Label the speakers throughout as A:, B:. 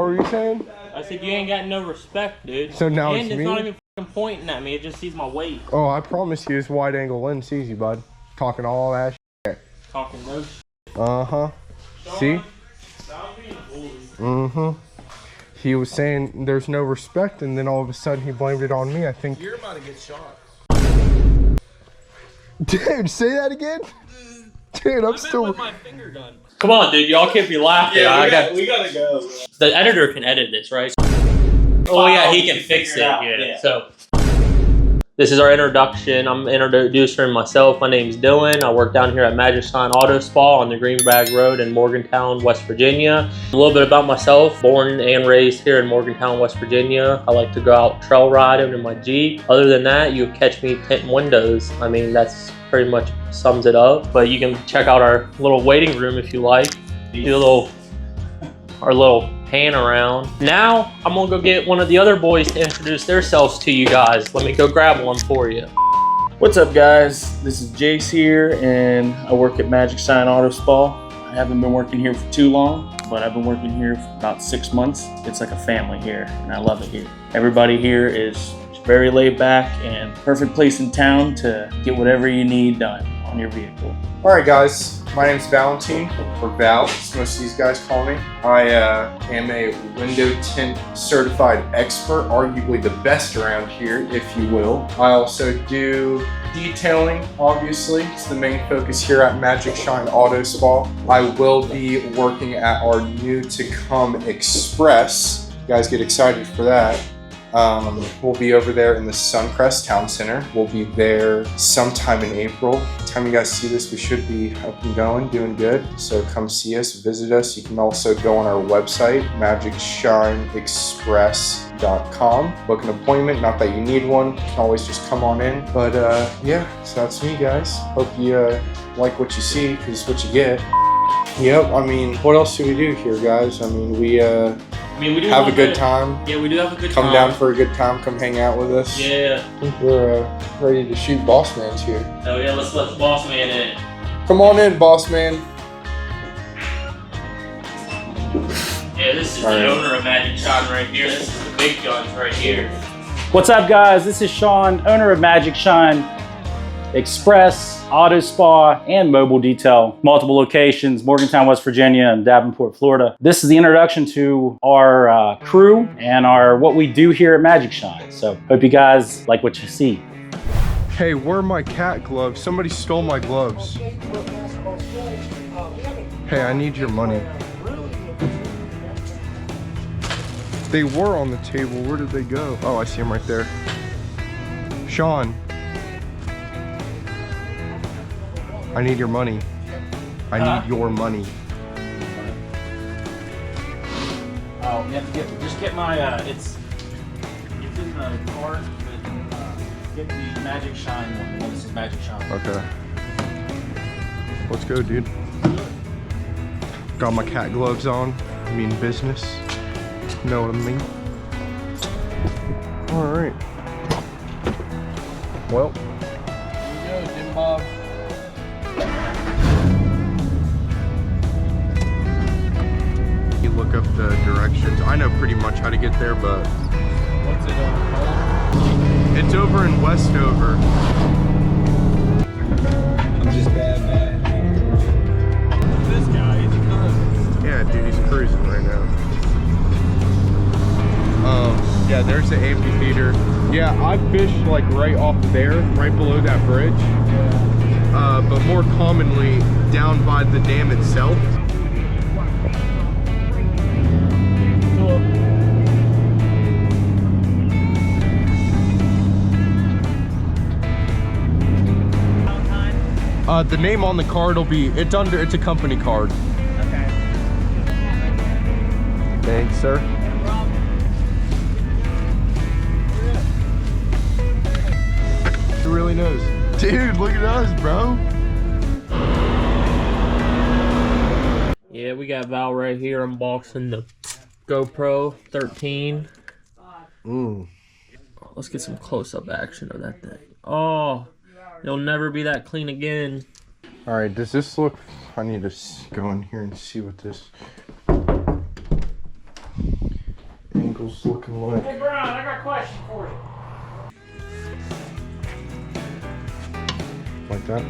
A: were you saying?
B: I said you ain't got no respect, dude.
A: So now
B: and it's
A: me?
B: not even fucking pointing at me. It just sees my weight.
A: Oh, I promise you, this wide angle lens sees you, bud. Talking all that shit.
B: Talking no shit.
A: Uh-huh. See?
B: Stop being bully.
A: Mm-hmm. He was saying there's no respect, and then all of a sudden he blamed it on me. I think.
C: You're about to get shot.
A: Dude, say that again? Dude, I'm still
C: with my finger gun.
B: Come on, dude. Y'all can't be laughing.
C: Yeah, we gotta go.
B: The editor can edit this, right? Oh yeah, he can fix it. Yeah. So this is our introduction. I'm introducing myself. My name's Dylan. I work down here at Magic Sign Auto Spa on the Greenbag Road in Morgantown, West Virginia. A little bit about myself. Born and raised here in Morgantown, West Virginia. I like to go out trail riding in my Jeep. Other than that, you catch me tinting windows. I mean, that's pretty much sums it up. But you can check out our little waiting room if you like. Do our little pan around. Now I'm gonna go get one of the other boys to introduce themselves to you guys. Let me go grab one for you.
D: What's up, guys? This is Jace here, and I work at Magic Sign Auto Spa. I haven't been working here for too long, but I've been working here for about 6 months. It's like a family here, and I love it here. Everybody here is very laid back and perfect place in town to get whatever you need done on your vehicle.
A: All right, guys. My name's Valentine, or Val, as most of these guys call me. I am a window tint certified expert, arguably the best around here, if you will. I also do detailing, obviously. It's the main focus here at Magic Shine Auto Spa. I will be working at our new to come Express. You guys get excited for that. We'll be over there in the Suncrest Town Center. We'll be there sometime in April. By the time you guys see this, we should be up and going, doing good. So come see us, visit us. You can also go on our website, magicshineexpress.com. Book an appointment, not that you need one. You can always just come on in. But yeah, so that's me, guys. Hope you like what you see, because it's what you get. Yep, I mean, what else do we do here, guys? I mean, we do have a good time.
B: Yeah, we do have a good time.
A: Come down for a good time. Come hang out with us.
B: Yeah.
A: I think we're ready to shoot Boss Man's here.
B: Oh yeah, let's let Boss Man in.
A: Come on in, Boss Man.
B: Yeah, this is the owner of Magic Shine right here. This is the big guns right here.
E: What's up, guys? This is Sean, owner of Magic Shine Express, Auto Spa, and Mobile Detail. Multiple locations, Morgantown, West Virginia, and Davenport, Florida. This is the introduction to our crew and what we do here at Magic Shine. So hope you guys like what you see.
A: Hey, where are my cat gloves? Somebody stole my gloves. Hey, I need your money. They were on the table. Where did they go? Oh, I see them right there. Sean. I need your money. I need your money.
E: Oh, you have to just get my, it's in the cart, but get the Magic Shine one. This is Magic Shine.
A: Okay. Let's go, dude. Got my cat gloves on. I mean business. You know what I mean? All right. Well.
C: Here you go, Jim Bob.
A: Look up the directions. I know pretty much how to get there, but
C: What's it called?
A: it's over in Westover.
C: I'm just bad. This guy, he's a cunt.
A: Yeah, dude, he's cruising right now. Yeah, there's the amphitheater. Yeah, I fished like right off there, right below that bridge. But more commonly down by the dam itself. The name on the card will be, it's a company card.
E: Okay.
A: Thanks, sir.
E: No problem.
A: Who really knows? Dude, look at us, bro.
B: Yeah, we got Val right here unboxing the GoPro 13. Let's get some close-up action of that thing. Oh, it'll never be that clean again.
A: All right, does this look, I need to go in here and see what this, axles looking like?
E: Hey Brian, I got a question for you.
A: Like that?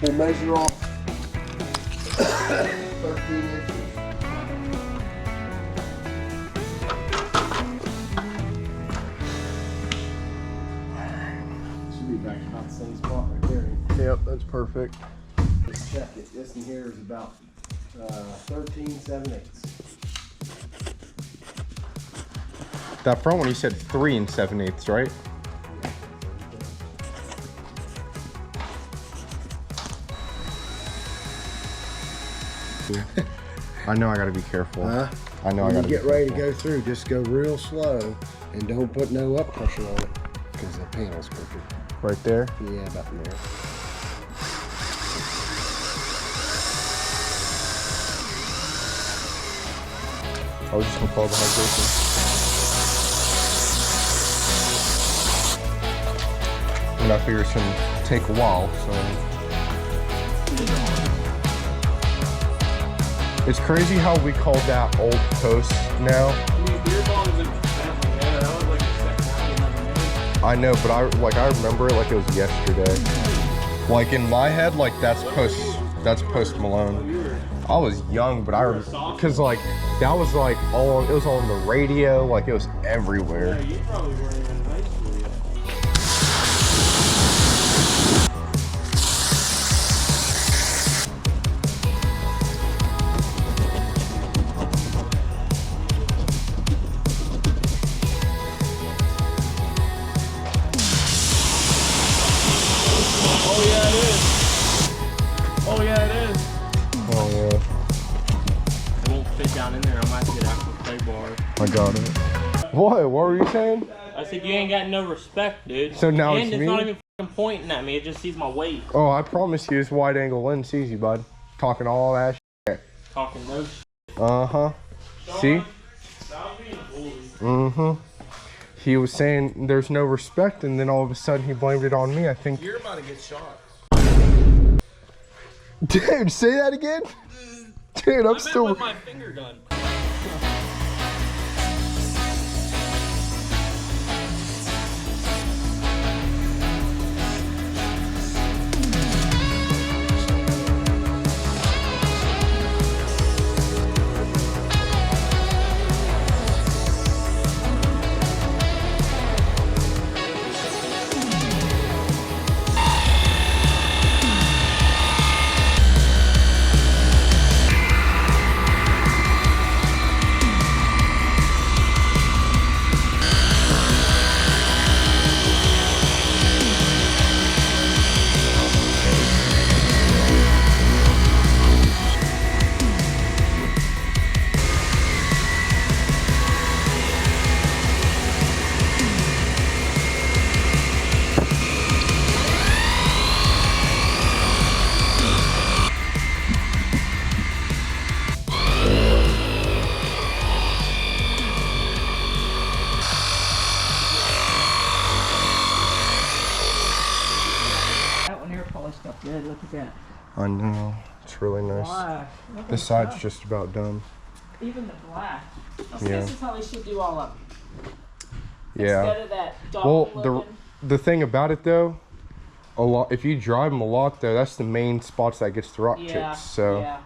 F: We'll measure off 13 inches. Should be back about the same spot right there.
A: Yep, that's perfect.
F: Let's check it. This in here is about 13 7/8.
A: That front one, you said 3 7/8, right? I know I gotta be careful.
F: Huh?
A: I know I
F: When
A: gotta
F: you get
A: be
F: ready to
A: careful.
F: go through, just go real slow and don't put no up pressure on it because the panel's crooked.
A: Right there.
F: Yeah, about there.
A: I was just gonna follow behind Jason. And I figure it's gonna take a while, so. It's crazy how we call that old post now. I know, but I remember it like it was yesterday. Like in my head, like that's post Malone. I was young, but cause like that was like it was on the radio, like it was everywhere.
C: You probably weren't even in high school yet. Oh yeah, it is. Oh yeah, it is.
A: Oh yeah,
B: It won't fit down in there. I might get actual play bar.
A: I got it. What were you saying?
B: I said you ain't got no respect, dude.
A: So now
B: and
A: it's
B: it's
A: me?
B: not even fucking pointing at me. It just sees my weight.
A: Oh, I promise you, this wide angle lens sees you, bud. Talking all that shit.
B: Talking no shit.
A: Uh-huh. See?
B: Stop being a bully.
A: Mm-hmm. He was saying there's no respect, and then all of a sudden he blamed it on me. I think.
C: You're about to get shot.
A: Dude, say that again? Dude, I'm still.
C: with my finger gun.
G: That one here polished up good. Look at that.
A: I know. It's really nice.
G: Black. Look
A: This
G: at
A: side's
G: that.
A: just about done.
G: Even the black.
A: Yeah.
G: This is how they should do all of them.
A: Yeah.
G: Instead of that dog
A: Well,
G: looking.
A: the thing about it though, a lot. If you drive them a lot though, that's the main spots that gets the rock
G: Yeah.
A: chips. So,
G: Yeah.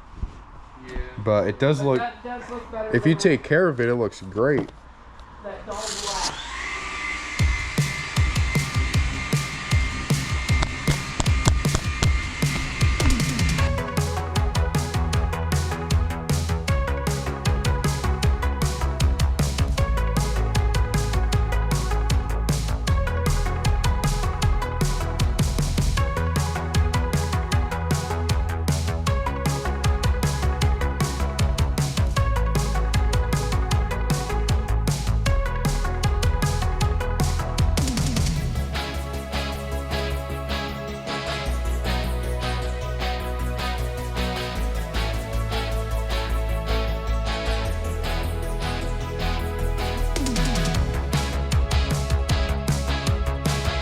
A: but it does
G: But
A: look.
G: that does look better.
A: If you
G: than
A: take care of it, it looks great.
G: that dog